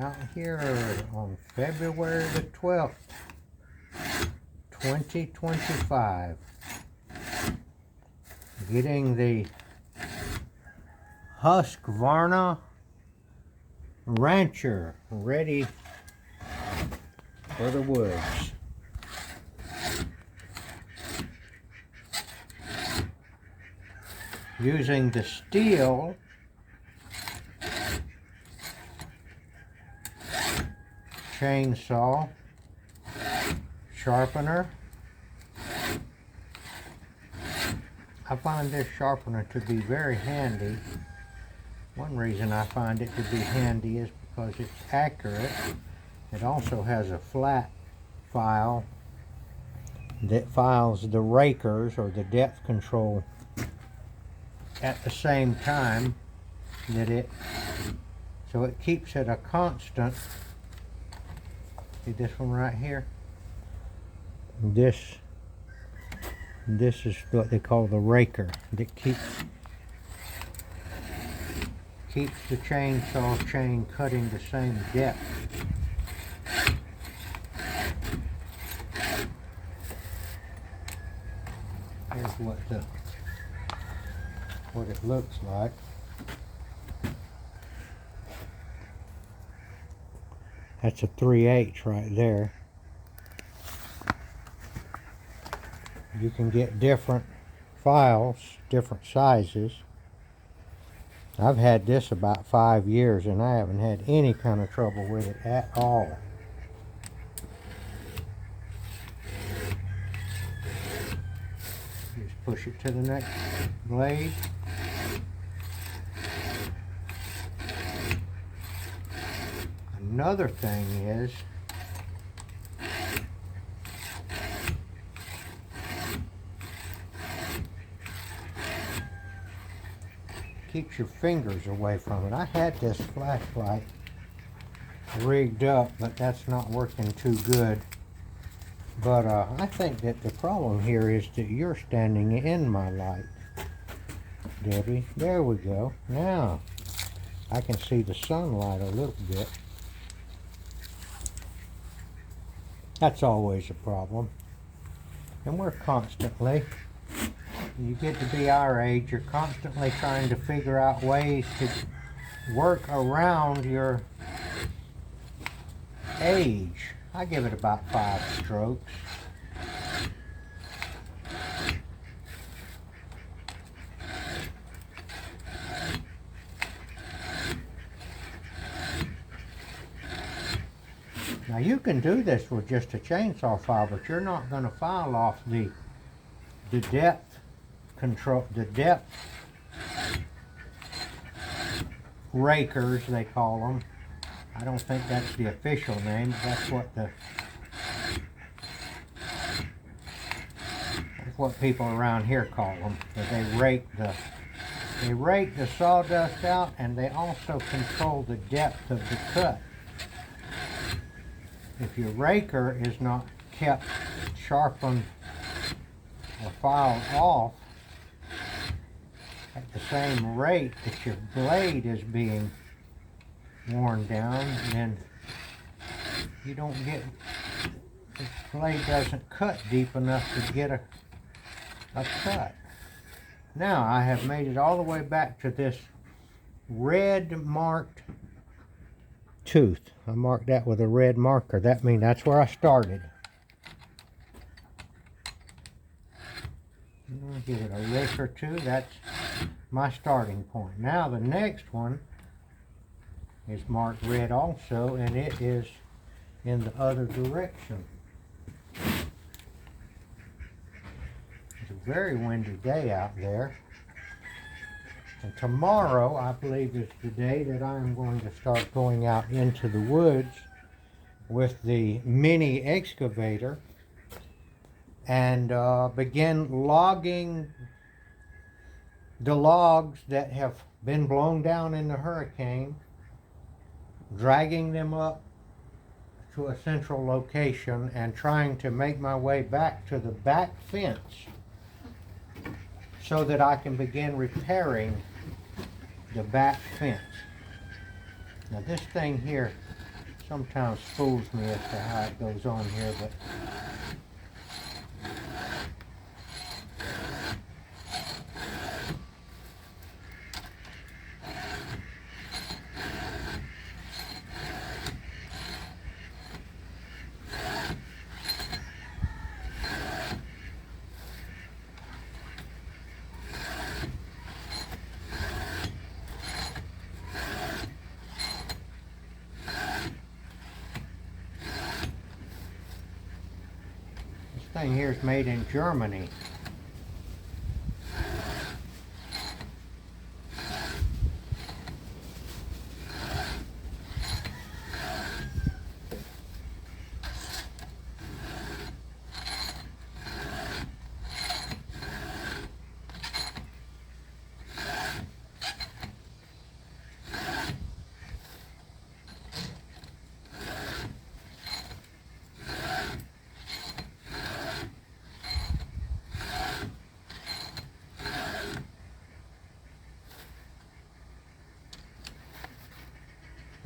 out here on February the 12th, 2025. Getting the Husqvarna Rancher ready for the woods. Using the steel chainsaw sharpener. I find this sharpener to be very handy. One reason I find it to be handy is because it's accurate. It also has a flat file that files the rakers or the depth control at the same time that so it keeps it a constant. See this one right here? This is what they call the raker that keeps the chainsaw chain cutting the same depth. Here's what it looks like. That's a 3/8 right there. You can get different files, different sizes. I've had this about 5 years and I haven't had any kind of trouble with it at all. Just push it to the next blade. Another thing is keeps your fingers away from it. I had this flashlight rigged up, but that's not working too good. But I think that the problem here is that you're standing in my light, Debbie. There we go. Now I can see the sunlight a little bit. That's always a problem. And we're constantly, you get to be our age, you're constantly trying to figure out ways to work around your age. I give it about 5 strokes. Now you can do this with just a chainsaw file, but you're not going to file off the depth control, the depth rakers they call them. I don't think that's the official name. That's what people around here call them. But they rake the sawdust out, and they also control the depth of the cut. If your raker is not kept sharpened or filed off at the same rate that your blade is being worn down, then you don't get, the blade doesn't cut deep enough to get a cut. Now I have made it all the way back to this red marked tooth. I marked that with a red marker. That means that's where I started. I'll give it a lick or two. That's my starting point. Now the next one is marked red also, and it is in the other direction. It's a very windy day out there. And tomorrow, I believe, is the day that I'm going to start going out into the woods with the mini excavator and begin logging the logs that have been blown down in the hurricane, dragging them up to a central location and trying to make my way back to the back fence so that I can begin repairing the back fence. Now this thing here sometimes fools me as to how it goes on here, but this thing here is made in Germany.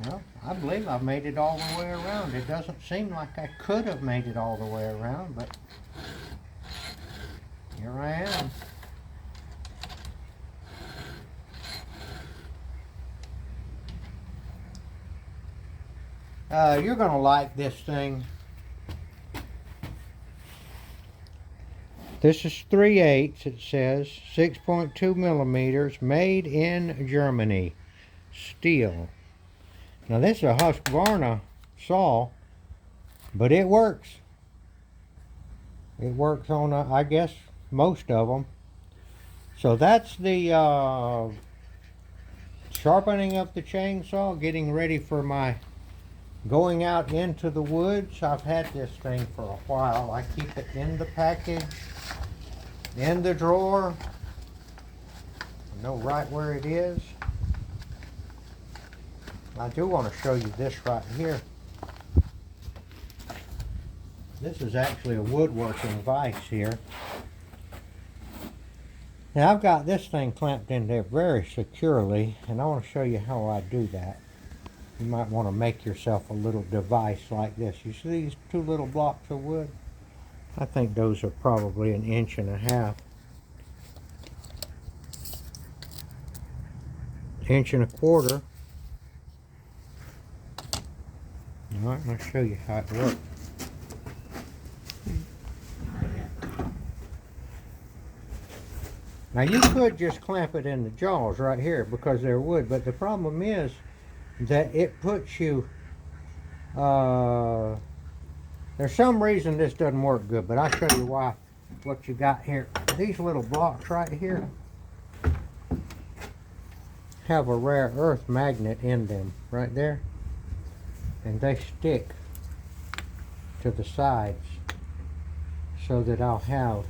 Well, I believe I've made it all the way around. It doesn't seem like I could have made it all the way around, but here I am. You're going to like this thing. This is 3/8, it says, 6.2 millimeters, made in Germany, steel. Now this is a Husqvarna saw, but it works. It works on, I guess, most of them. So that's the sharpening of the chainsaw, getting ready for my going out into the woods. I've had this thing for a while. I keep it in the package, in the drawer. I know right where it is. I do want to show you this right here. This is actually a woodworking vise here. Now I've got this thing clamped in there very securely, and I want to show you how I do that. You might want to make yourself a little device like this. You see these two little blocks of wood? I think those are probably 1.5 inches. 1.25 inches. Alright, I'll show you how it works. Now you could just clamp it in the jaws right here because they're wood, but the problem is that it puts you, there's some reason this doesn't work good, but I'll show you why. What you got here, these little blocks right here have a rare earth magnet in them right there, and they stick to the sides so that I'll have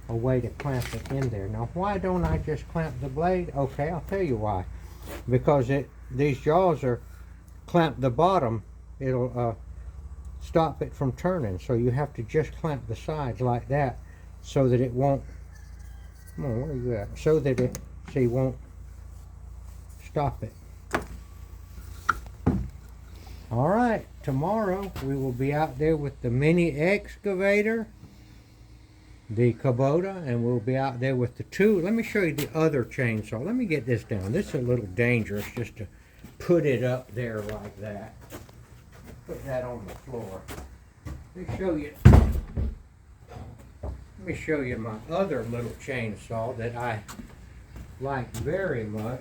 a way to clamp it in there. Now why don't I just clamp the blade? Okay, I'll tell you why. Because these jaws are clamped the bottom, it'll stop it from turning, so you have to just clamp the sides like that so that it won't, come on, where are you at? So that it, see, won't stop it. Alright, tomorrow we will be out there with the mini excavator, the Kubota, and we'll be out there with the two. Let me show you the other chainsaw. Let me get this down. This is a little dangerous just to put it up there like that. Put that on the floor. Let me show you my other little chainsaw that I like very much.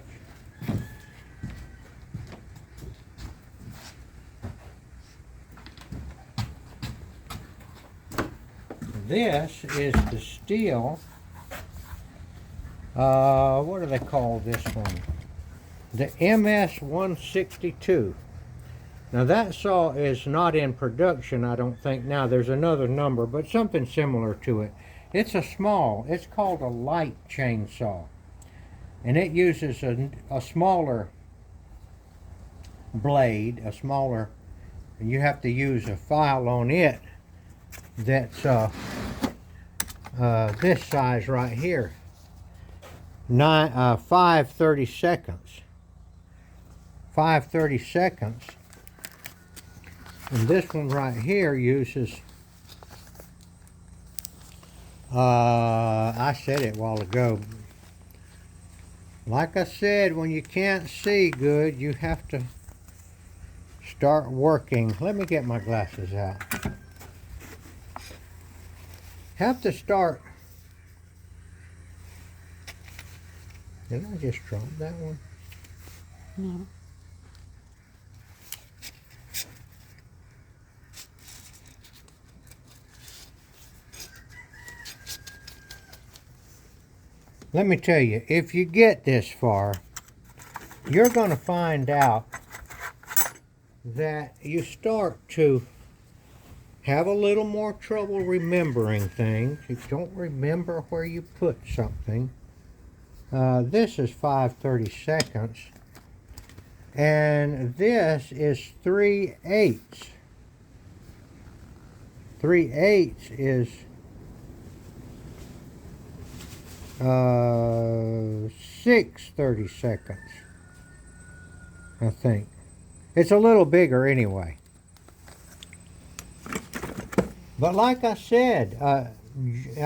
This is the steel, what do they call this one? The MS-162. Now that saw is not in production, I don't think now. There's another number, but something similar to it. It's it's called a light chainsaw. And it uses a smaller blade, and you have to use a file on it that's this size right here, 5/32. And this one right here uses, I said it a while ago. Like I said, when you can't see good, you have to start working. Let me get my glasses out. Have to start. Did I just drop that one? No. Let me tell you, if you get this far, you're going to find out that you start to have a little more trouble remembering things. You don't remember where you put something. This is 5/32, and this is 3/8. 3/8 is 6/32, I think. It's a little bigger anyway. But like I said, I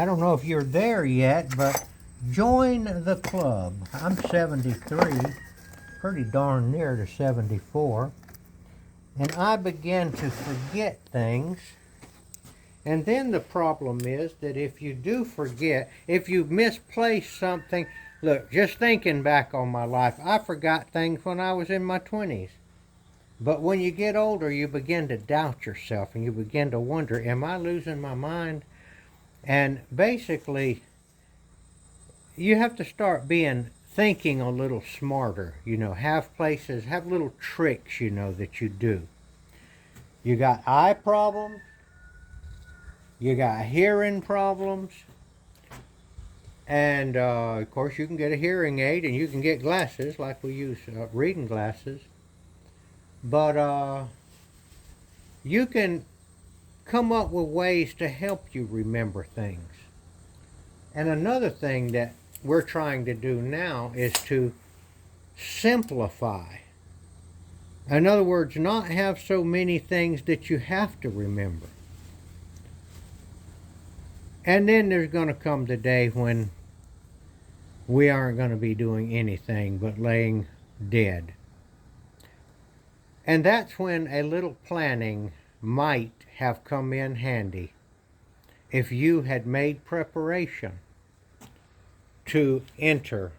don't know if you're there yet, but join the club. I'm 73, pretty darn near to 74, and I begin to forget things. And then the problem is that if you do forget, if you misplace something, look, just thinking back on my life, I forgot things when I was in my 20s. But when you get older, you begin to doubt yourself and you begin to wonder, am I losing my mind? And basically, you have to start thinking a little smarter, have little tricks, that you do. You got eye problems, you got hearing problems, and of course you can get a hearing aid and you can get glasses like we use reading glasses. But you can come up with ways to help you remember things. And another thing that we're trying to do now is to simplify. In other words, not have so many things that you have to remember. And then there's going to come the day when we aren't going to be doing anything but laying dead. And that's when a little planning might have come in handy if you had made preparation to enter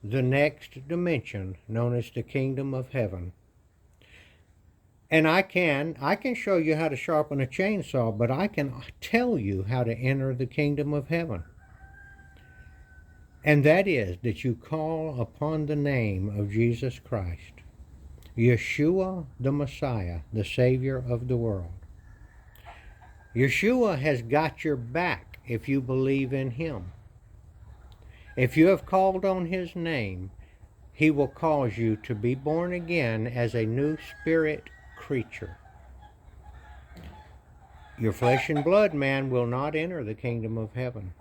the next dimension known as the kingdom of heaven. And I can show you how to sharpen a chainsaw, but I can tell you how to enter the kingdom of heaven. And that is that you call upon the name of Jesus Christ, Yeshua the Messiah, the Savior of the world. Yeshua has got your back if you believe in Him. If you have called on His name, He will cause you to be born again as a new spirit creature. Your flesh and blood man will not enter the kingdom of heaven.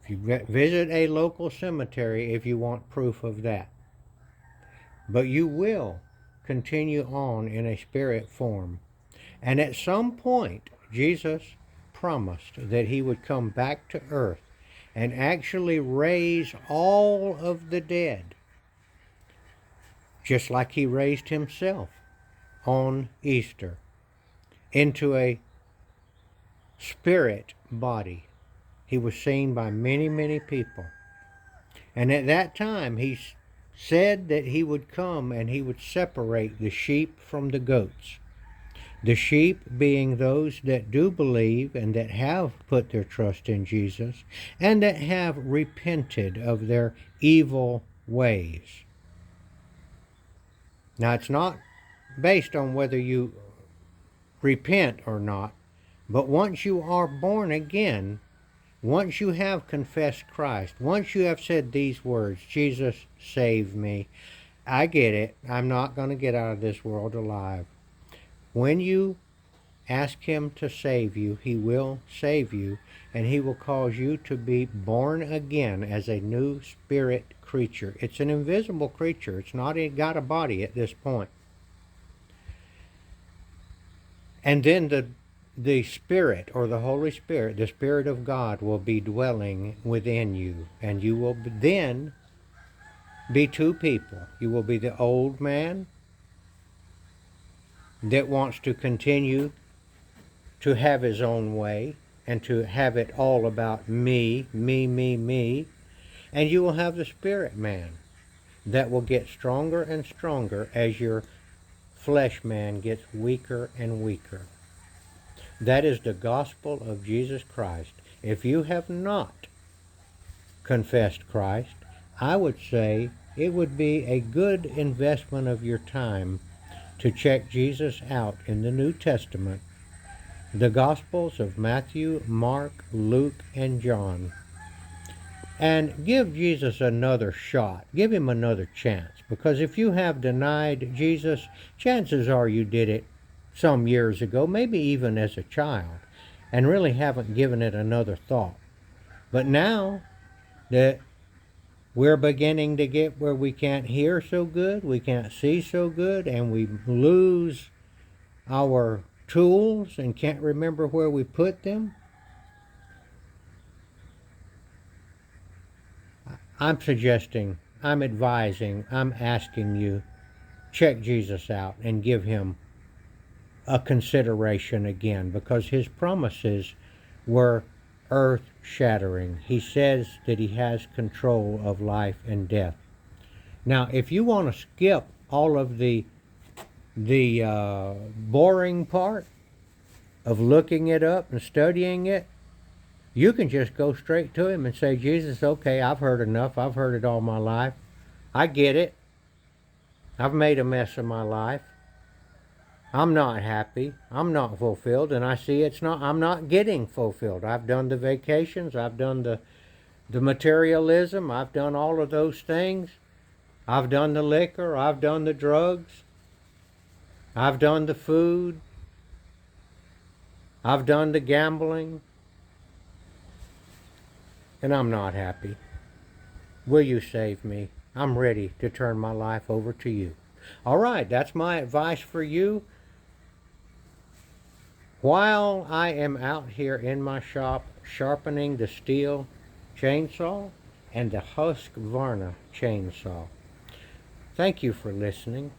If you visit a local cemetery, if you want proof of that. But you will continue on in a spirit form. And at some point, Jesus promised that He would come back to earth and actually raise all of the dead, just like He raised Himself on Easter, into a spirit body. He was seen by many, many people. And at that time, He said that He would come and He would separate the sheep from the goats. The sheep being those that do believe and that have put their trust in Jesus and that have repented of their evil ways. Now, it's not based on whether you repent or not, but once you are born again, once you have confessed Christ, once you have said these words, Jesus, save me, I get it, I'm not going to get out of this world alive. When you ask Him to save you, He will save you, and He will cause you to be born again as a new spirit creature. It's an invisible creature. It's not got a body at this point. And then the Spirit, or the Holy Spirit, the Spirit of God, will be dwelling within you. And you will then be two people. You will be the old man that wants to continue to have his own way and to have it all about me, me, me, me. And you will have the Spirit man that will get stronger and stronger as your flesh man gets weaker and weaker. That is the gospel of Jesus Christ. If you have not confessed Christ, I would say it would be a good investment of your time to check Jesus out in the New Testament, the Gospels of Matthew, Mark, Luke, and John, and give Jesus another shot. Give him another chance. Because if you have denied Jesus, chances are you did it some years ago, maybe even as a child, and really haven't given it another thought. But now that we're beginning to get where we can't hear so good, we can't see so good, and we lose our tools and can't remember where we put them, I'm suggesting, I'm advising, I'm asking you, check Jesus out and give him a consideration again, because his promises were earth-shattering. He says that he has control of life and death. Now, if you want to skip all of the boring part of looking it up and studying it, you can just go straight to him and say, Jesus, okay, I've heard enough. I've heard it all my life. I get it. I've made a mess of my life. I'm not happy. I'm not fulfilled, and I see I'm not getting fulfilled. I've done the vacations. I've done the materialism. I've done all of those things. I've done the liquor. I've done the drugs. I've done the food. I've done the gambling. And I'm not happy. Will you save me? I'm ready to turn my life over to you. All right, that's my advice for you. While I am out here in my shop sharpening the steel chainsaw and the Husqvarna chainsaw. Thank you for listening.